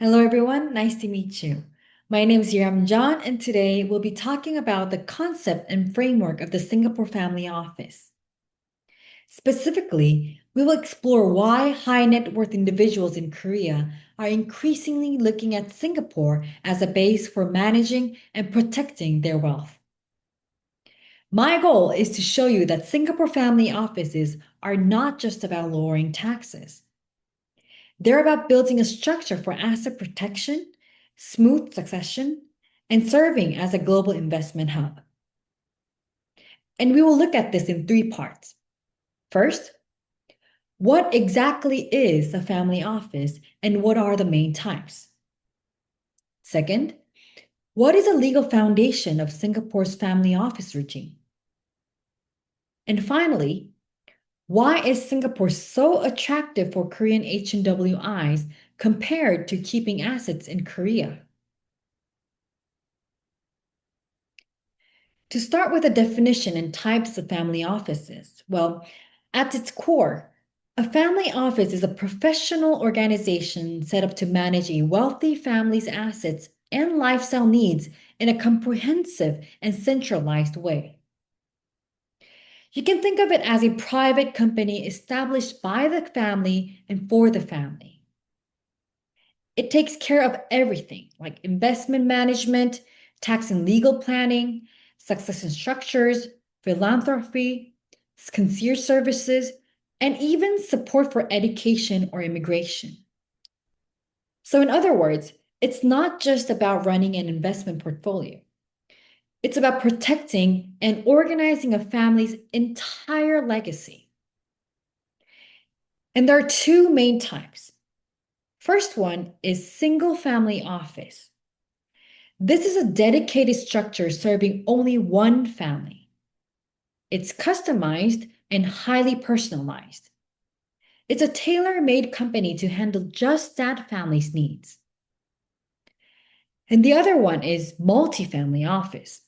Hello, everyone. Nice to meet you. My name is Yiram John, and today we'll be talking about the concept and framework of the Singapore Family Office. Specifically, we will explore why high net worth individuals in Korea are increasingly looking at Singapore as a base for managing and protecting their wealth. My goal is to show you that Singapore family offices are not just about lowering taxes. They're about building a structure for asset protection, smooth succession, and serving as a global investment hub. And we will look at this in three parts. First, what exactly is a family office and what are the main types? Second, what is the legal foundation of Singapore's family office regime? And finally, why is Singapore so attractive for Korean HNWIs compared to keeping assets in Korea? To start with a definition and types of family offices, well, at its core, a family office is a professional organization set up to manage a wealthy family's assets and lifestyle needs in a comprehensive and centralized way. You can think of it as a private company established by the family and for the family. It takes care of everything like investment management, tax and legal planning, succession structures, philanthropy, concierge services, and even support for education or immigration. So, in other words, it's not just about running an investment portfolio. It's about protecting and organizing a family's entire legacy. And there are two main types. First one is single family office. This is a dedicated structure serving only one family. It's customized and highly personalized. It's a tailor-made company to handle just that family's needs. And the other one is multifamily office.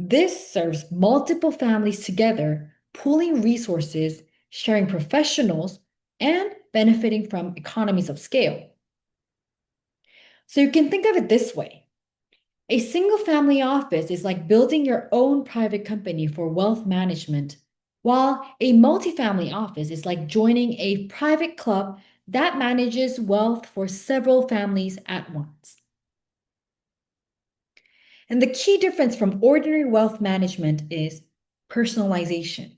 This serves multiple families together, pooling resources, sharing professionals, and benefiting from economies of scale. So you can think of it this way. A single family office is like building your own private company for wealth management, while a multifamily office is like joining a private club that manages wealth for several families at once. And the key difference from ordinary wealth management is personalization.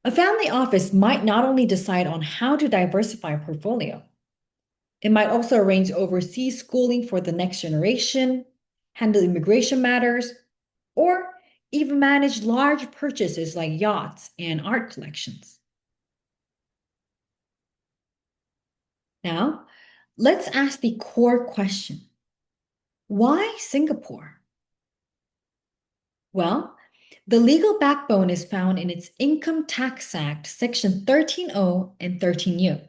A family office might not only decide on how to diversify a portfolio, it might also arrange overseas schooling for the next generation, handle immigration matters, or even manage large purchases like yachts and art collections. Now, let's ask the core question. Why Singapore? Well, the legal backbone is found in its Income Tax Act, Section 13O and 13U.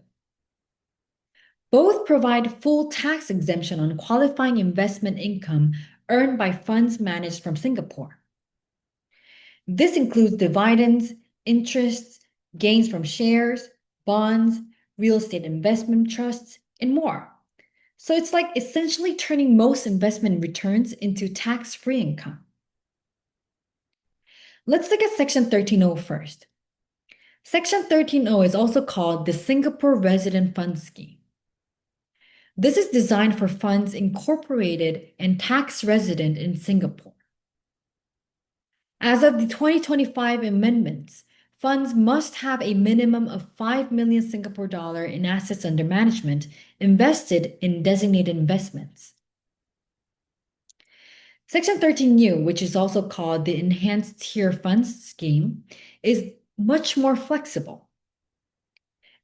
Both provide full tax exemption on qualifying investment income earned by funds managed from Singapore. This includes dividends, interests, gains from shares, bonds, real estate investment trusts, and more. So it's like essentially turning most investment returns into tax-free income. Let's look at Section 13O first. Section 13O is also called the Singapore Resident Fund Scheme. This is designed for funds incorporated and tax resident in Singapore. As of the 2025 amendments, funds must have a minimum of 5 million Singapore dollar in assets under management invested in designated investments. Section 13U, which is also called the Enhanced Tier Funds Scheme, is much more flexible.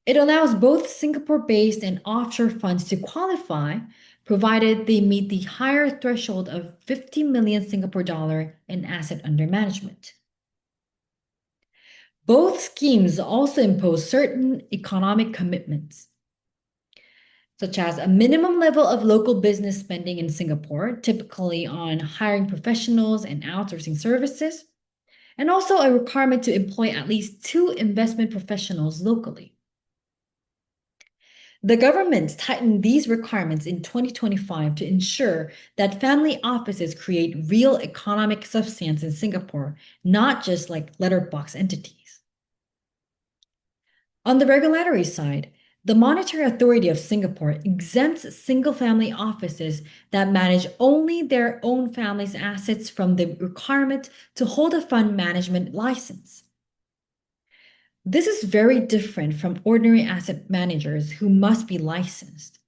It allows both Singapore-based and offshore funds to qualify, provided they meet the higher threshold of 50 million Singapore dollar in asset under management. Both schemes also impose certain economic commitments, such as a minimum level of local business spending in Singapore, typically on hiring professionals and outsourcing services, and also a requirement to employ at least 2 investment professionals locally. The government tightened these requirements in 2025 to ensure that family offices create real economic substance in Singapore, not just like letterbox entities. On the regulatory side, the Monetary Authority of Singapore exempts single family offices that manage only their own family's assets from the requirement to hold a fund management license. This is very different from ordinary asset managers who must be licensed.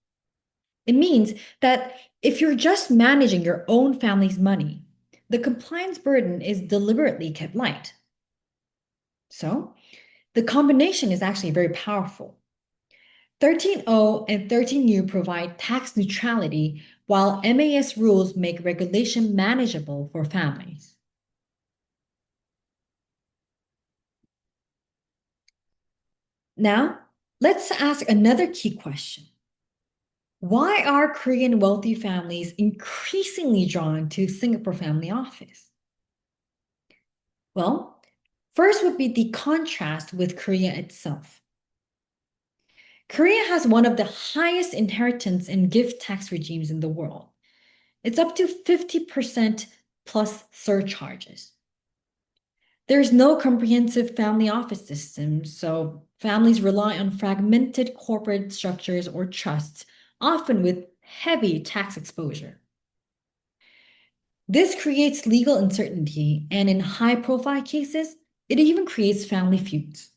It means that if you're just managing your own family's money, the compliance burden is deliberately kept light. So, the combination is actually very powerful. 13.0 and 13U provide tax neutrality, while MAS rules make regulation manageable for families. Now, let's ask another key question. Why are Korean wealthy families increasingly drawn to Singapore Family Office? Well, first would be the contrast with Korea itself. Korea has one of the highest inheritance and gift tax regimes in the world. It's up to 50% plus surcharges. There's no comprehensive family office system, so families rely on fragmented corporate structures or trusts, often with heavy tax exposure. This creates legal uncertainty, and in high-profile cases, it even creates family feuds.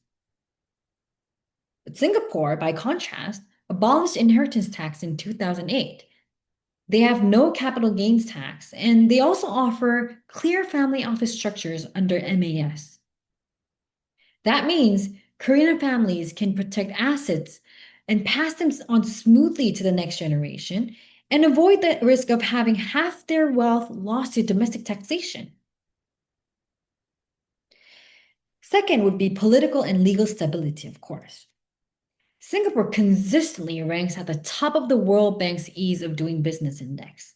But Singapore, by contrast, abolished inheritance tax in 2008. They have no capital gains tax, and they also offer clear family office structures under MAS. That means Korean families can protect assets and pass them on smoothly to the next generation and avoid the risk of having half their wealth lost to domestic taxation. Second would be political and legal stability, of course. Singapore consistently ranks at the top of the World Bank's Ease of Doing Business Index.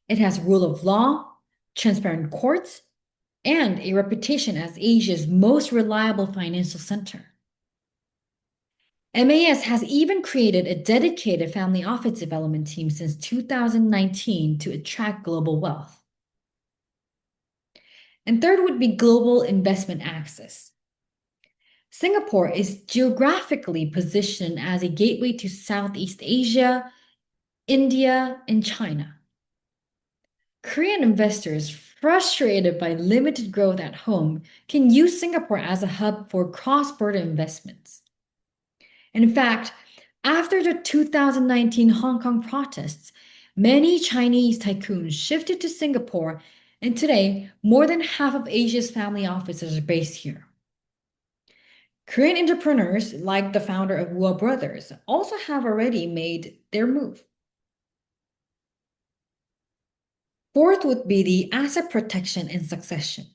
It has rule of law, transparent courts, and a reputation as Asia's most reliable financial center. MAS has even created a dedicated family office development team since 2019 to attract global wealth. And third would be global investment access. Singapore is geographically positioned as a gateway to Southeast Asia, India, and China. Korean investors, frustrated by limited growth at home, can use Singapore as a hub for cross-border investments. And in fact, after the 2019 Hong Kong protests, many Chinese tycoons shifted to Singapore, and today, more than half of Asia's family offices are based here. Korean entrepreneurs, like the founder of Wu Brothers, also have already made their move. Fourth would be the asset protection and succession.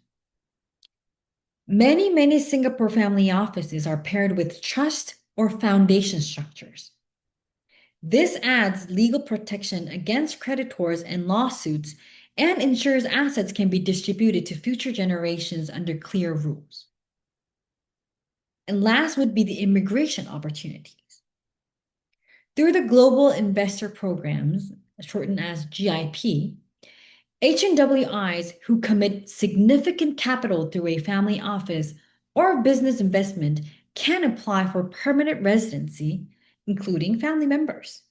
Many Singapore family offices are paired with trust or foundation structures. This adds legal protection against creditors and lawsuits and ensures assets can be distributed to future generations under clear rules. And last would be the immigration opportunities. Through the Global Investor Programs, shortened as GIP, HNWIs who commit significant capital through a family office or business investment can apply for permanent residency, including family members.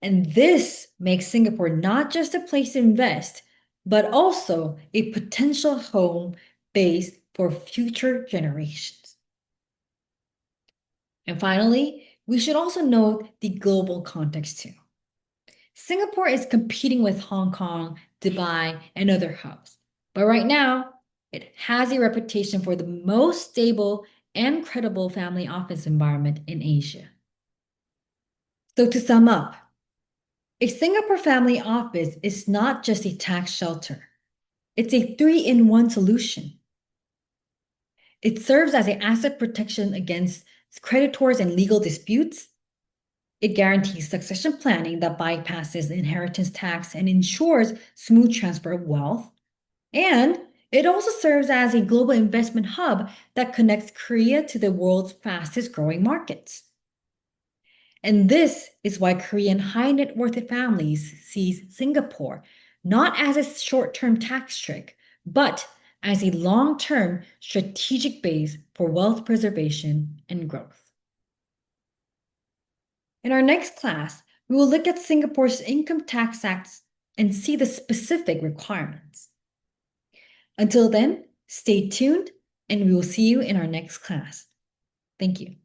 And this makes Singapore not just a place to invest, but also a potential home base for future generations. And finally, we should also note the global context too. Singapore is competing with Hong Kong, Dubai, and other hubs. But right now, it has a reputation for the most stable and credible family office environment in Asia. So to sum up, a Singapore family office is not just a tax shelter. It's a three-in-one solution. It serves as an asset protection against creditors and legal disputes. It guarantees succession planning that bypasses inheritance tax and ensures smooth transfer of wealth. And it also serves as a global investment hub that connects Korea to the world's fastest growing markets. And this is why Korean high net worth families sees Singapore not as a short-term tax trick, but as a long-term strategic base for wealth preservation and growth. In our next class, we will look at Singapore's Income Tax Act and see the specific requirements. Until then, stay tuned and we will see you in our next class. Thank you.